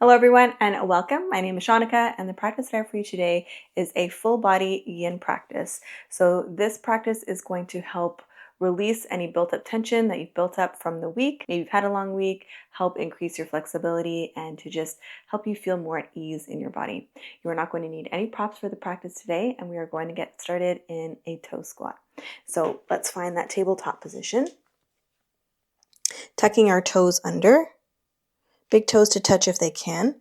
Hello everyone and welcome. My name is Shaunneka and the practice that I have for you today is a full body yin practice. So this practice is going to help release any built up tension that you've built up from the week. Maybe you've had a long week, help increase your flexibility and to just help you feel more at ease in your body. You are not going to need any props for the practice today and we are going to get started in a toe squat. So let's find that tabletop position. Tucking our toes under. Big toes to touch if they can,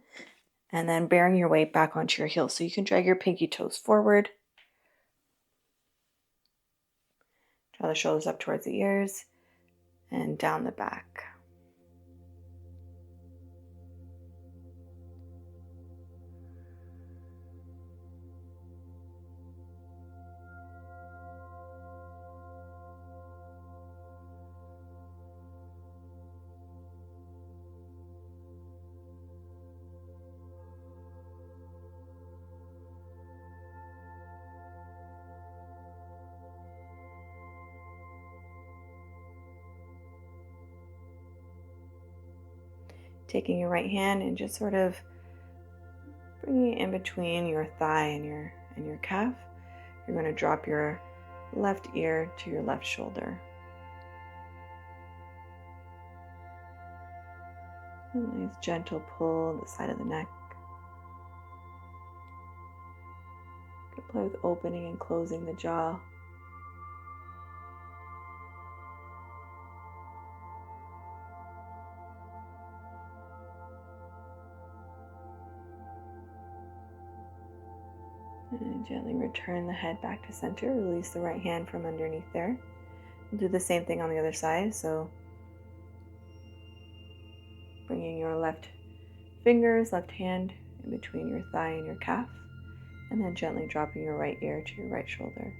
and then bearing your weight back onto your heels. So you can drag your pinky toes forward, draw the shoulders up towards the ears, and down the back. Taking your right hand and just sort of bringing it in between your thigh and your calf. You're going to drop your left ear to your left shoulder. A nice gentle pull on the side of the neck. You can play with opening and closing the jaw. And gently return the head back to center. Release the right hand from underneath there. We'll do the same thing on the other side. So bringing your left fingers, left hand in between your thigh and your calf. And then gently dropping your right ear to your right shoulder.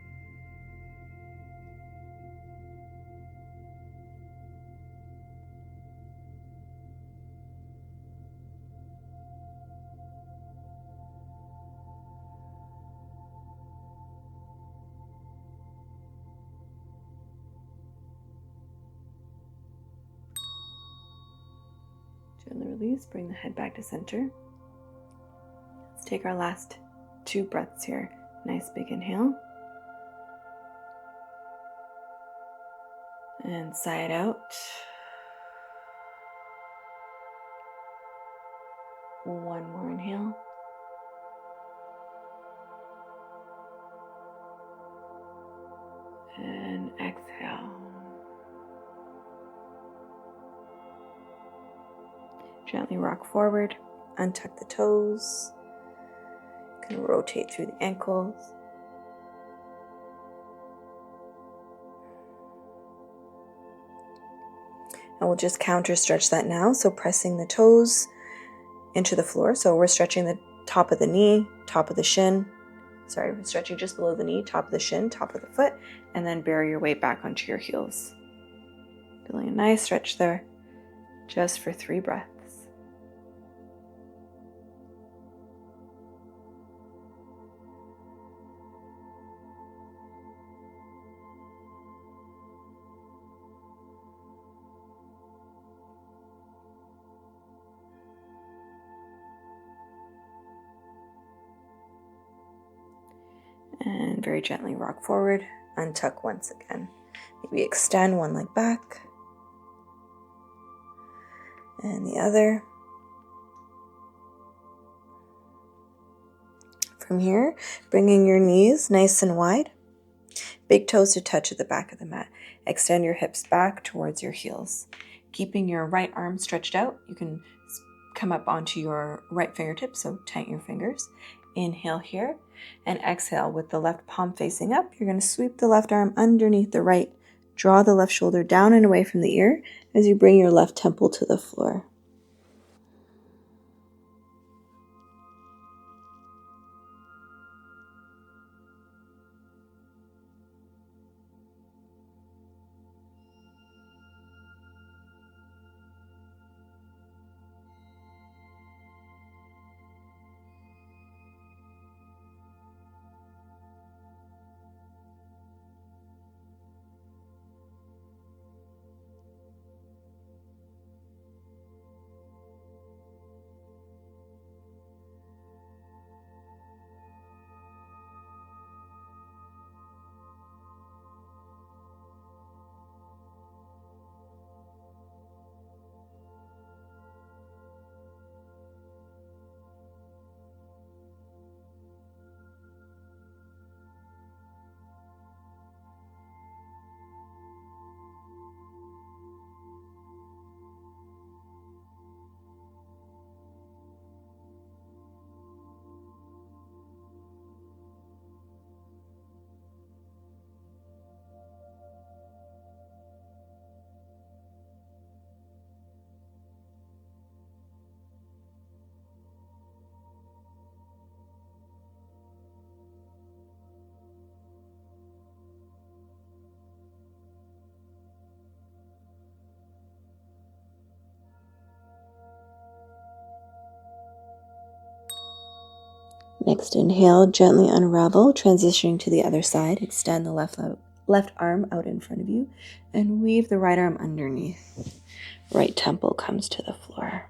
Gently release, bring the head back to center. Let's take our last 2 breaths here. Nice big inhale. And sigh it out. One more inhale. And exhale. Gently rock forward, untuck the toes. You can rotate through the ankles. And we'll just counter stretch that now. So pressing the toes into the floor. So we're stretching the top of the knee, top of the shin. Sorry, we're stretching just below the knee, top of the shin, top of the foot, and then bear your weight back onto your heels. Feeling a nice stretch there, just for 3 breaths. And very gently rock forward, untuck once again. Maybe extend one leg back. And the other. From here, bringing your knees nice and wide. Big toes to touch at the back of the mat. Extend your hips back towards your heels. Keeping your right arm stretched out, you can come up onto your right fingertips, so tighten your fingers. Inhale here, and exhale with the left palm facing up. You're going to sweep the left arm underneath the right. Draw the left shoulder down and away from the ear as you bring your left temple to the floor. Next inhale, gently unravel, transitioning to the other side. Extend the left arm out in front of you and weave the right arm underneath. Right temple comes to the floor.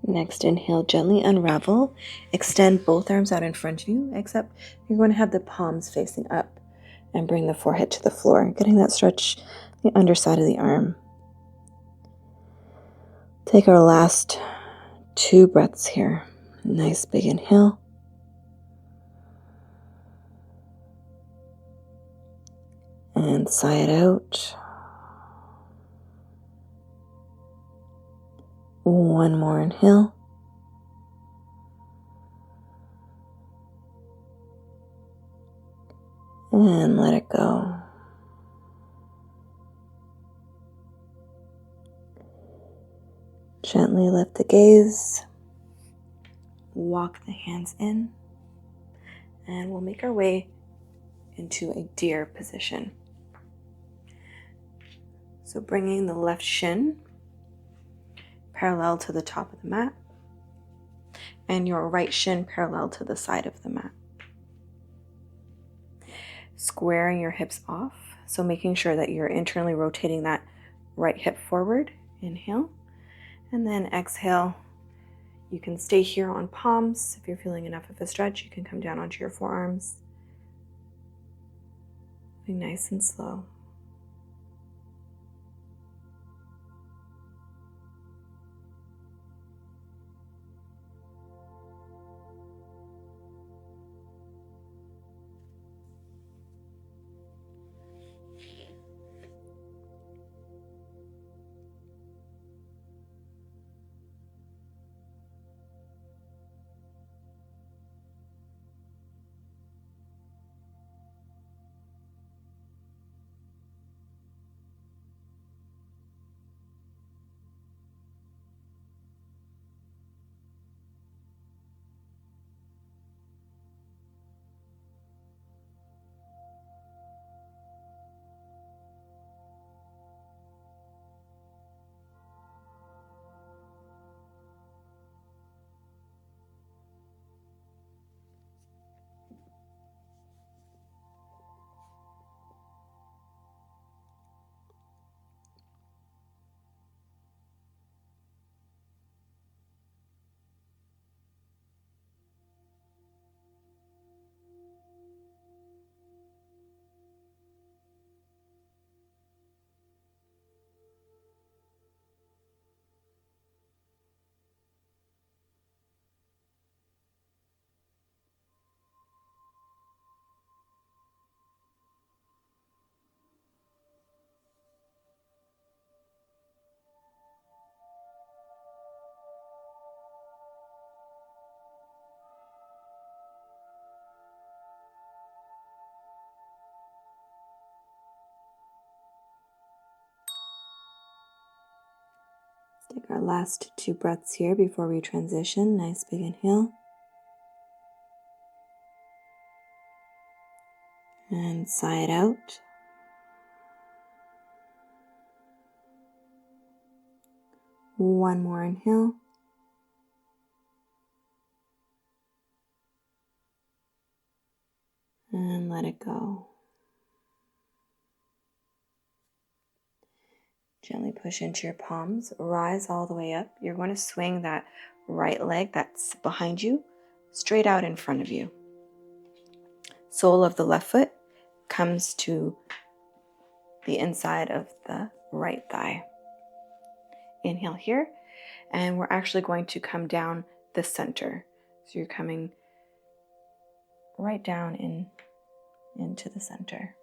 Next inhale, gently unravel. Extend both arms out in front of you, except you're going to have the palms facing up and bring the forehead to the floor, getting that stretch the underside of the arm. Take our last 2 breaths here. Nice big inhale. And sigh it out. One more inhale. And let it go. Gently lift the gaze. Walk the hands in. And we'll make our way into a deer position. So bringing the left shin parallel to the top of the mat and your right shin parallel to the side of the mat. Squaring your hips off, so making sure that you're internally rotating that right hip forward. Inhale, and then exhale. You can stay here on palms. If you're feeling enough of a stretch, you can come down onto your forearms. Be nice and slow. Take our last 2 breaths here before we transition. Nice big inhale. And sigh it out. One more inhale. And let it go. Gently push into your palms, rise all the way up. You're going to swing that right leg that's behind you straight out in front of you. Sole of the left foot comes to the inside of the right thigh. Inhale here, and we're actually going to come down the center. So you're coming right down into the center.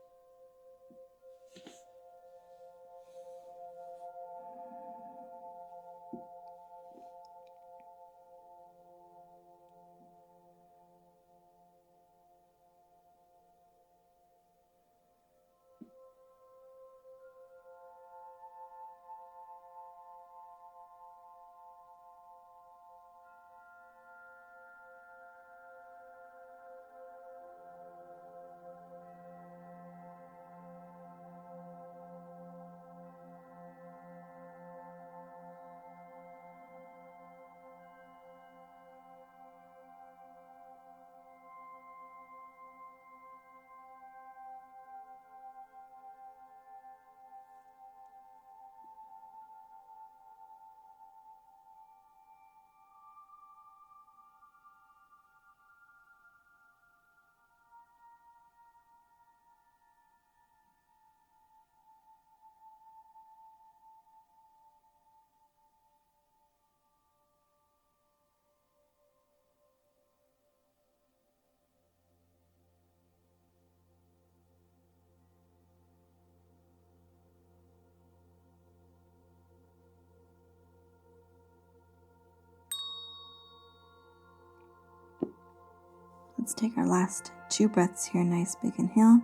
Let's take our last 2 breaths here. Nice big inhale.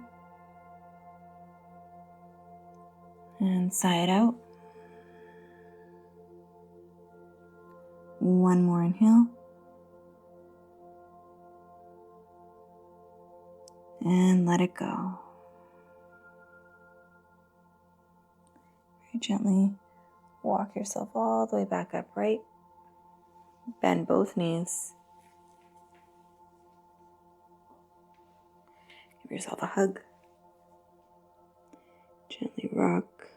And sigh it out. One more inhale. And let it go. Very gently walk yourself all the way back upright. Bend both knees. Give yourself a hug. Gently rock.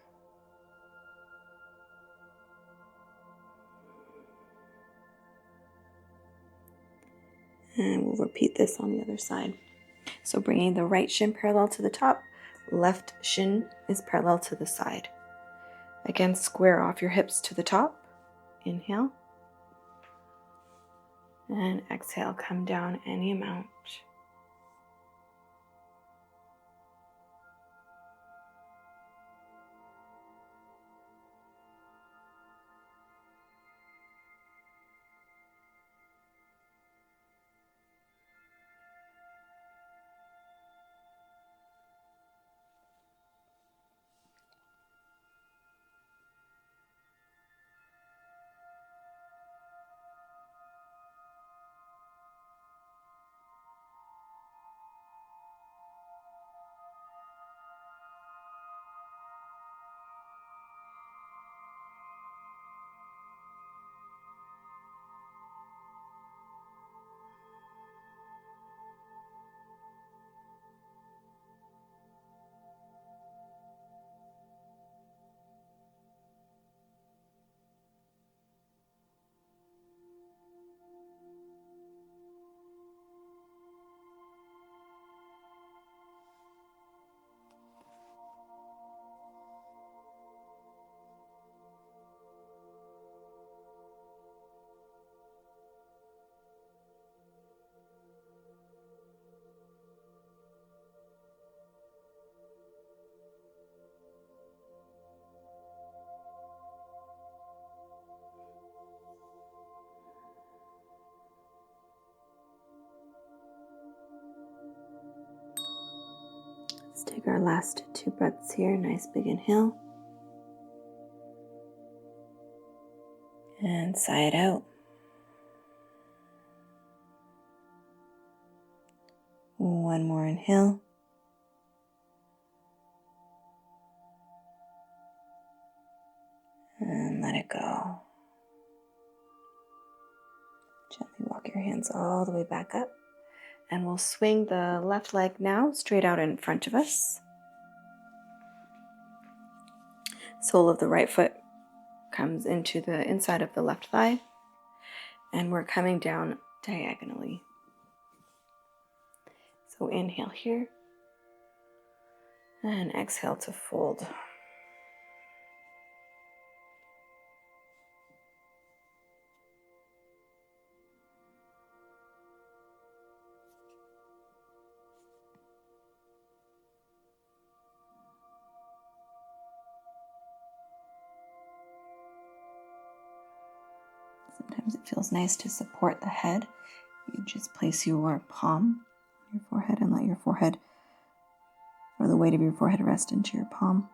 And we'll repeat this on the other side. So bringing the right shin parallel to the top, left shin is parallel to the side. Again, square off your hips to the top. Inhale. And exhale, come down any amount. Let's take our last 2 breaths here. Nice big inhale. And sigh it out. One more inhale. And let it go. Walk your hands all the way back up. And we'll swing the left leg now straight out in front of us. Sole of the right foot comes into the inside of the left thigh. And we're coming down diagonally. So inhale here. And exhale to fold. Sometimes it feels nice to support the head. You just place your palm on your forehead and let your forehead, or the weight of your forehead, rest into your palm.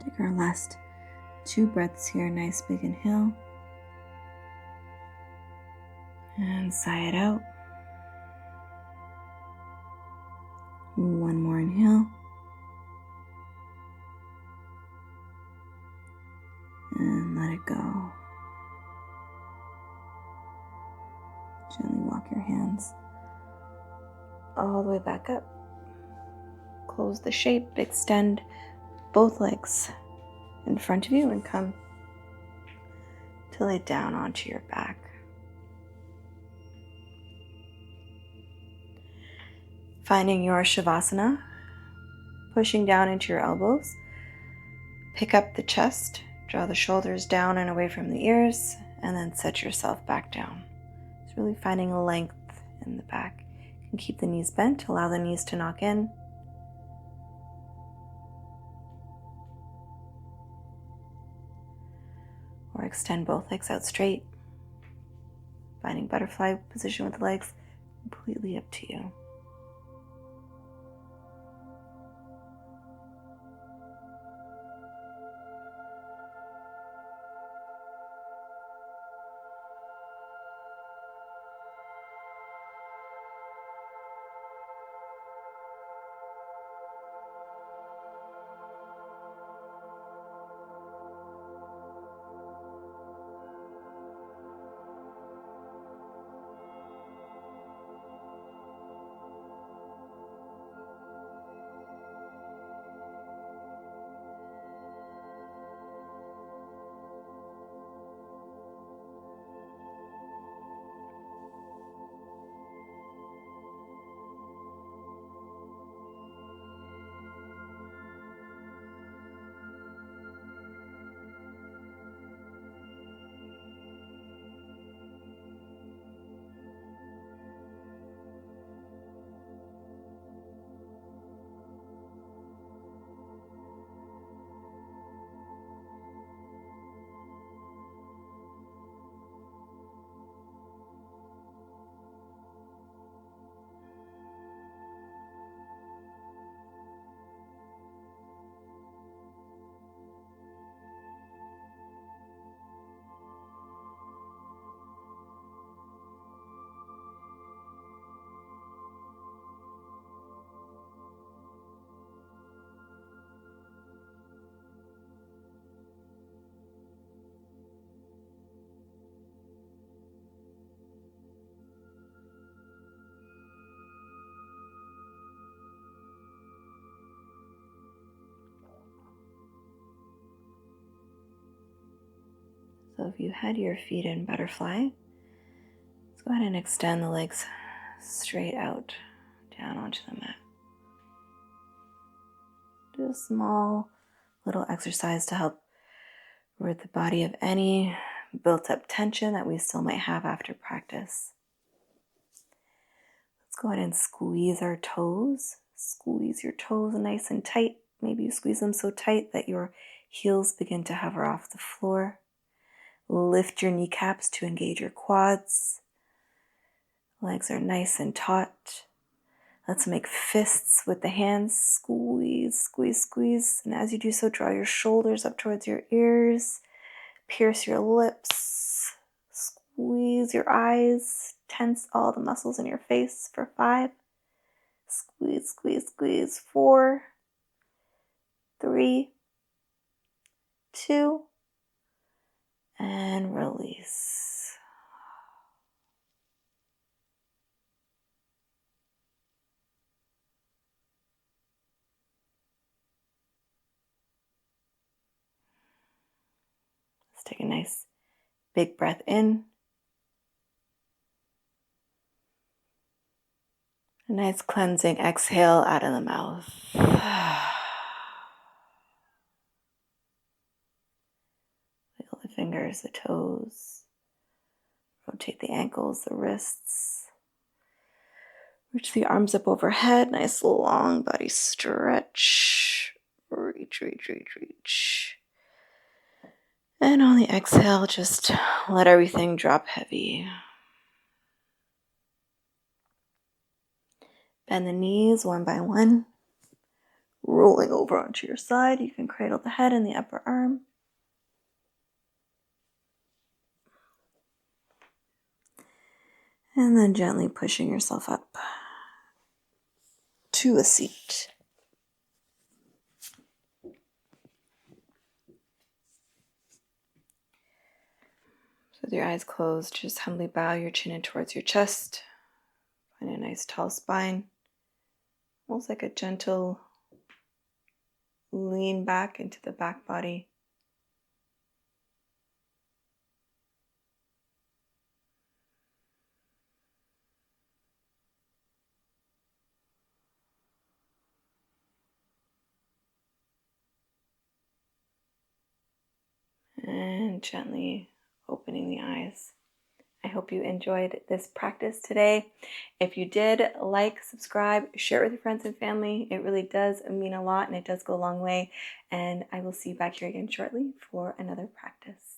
Take our last 2 breaths here. Nice big inhale. And sigh it out. One more inhale. And let it go. Gently walk your hands all the way back up. Close the shape, extend both legs in front of you and come to lay down onto your back. Finding your shavasana, pushing down into your elbows. Pick up the chest, draw the shoulders down and away from the ears, and then set yourself back down. It's really finding a length in the back. You can keep the knees bent, allow the knees to knock in. Or extend both legs out straight. Finding butterfly position with the legs, completely up to you. So if you had your feet in butterfly, let's go ahead and extend the legs straight out, down onto the mat. Do a small little exercise to help rid the body of any built up tension that we still might have after practice. Let's go ahead and squeeze our toes. Squeeze your toes nice and tight. Maybe you squeeze them so tight that your heels begin to hover off the floor. Lift your kneecaps to engage your quads. Legs are nice and taut. Let's make fists with the hands. Squeeze, squeeze, squeeze. And as you do so, draw your shoulders up towards your ears. Pierce your lips. Squeeze your eyes. Tense all the muscles in your face for 5. Squeeze, squeeze, squeeze. 4, 3, 2, and release. Let's take a nice big breath in. A nice cleansing exhale out of the mouth. Wiggle the fingers, the toes. Rotate the ankles, the wrists. Reach the arms up overhead. Nice long body stretch. Reach, reach, reach, reach. And on the exhale, just let everything drop heavy. Bend the knees one by one. Rolling over onto your side. You can cradle the head and the upper arm. And then gently pushing yourself up to a seat. So with your eyes closed, just humbly bow your chin in towards your chest. Find a nice tall spine. Almost like a gentle lean back into the back body. And gently opening the eyes. I hope you enjoyed this practice today. If you did, like, subscribe, share it with your friends and family. It really does mean a lot and it does go a long way. And I will see you back here again shortly for another practice.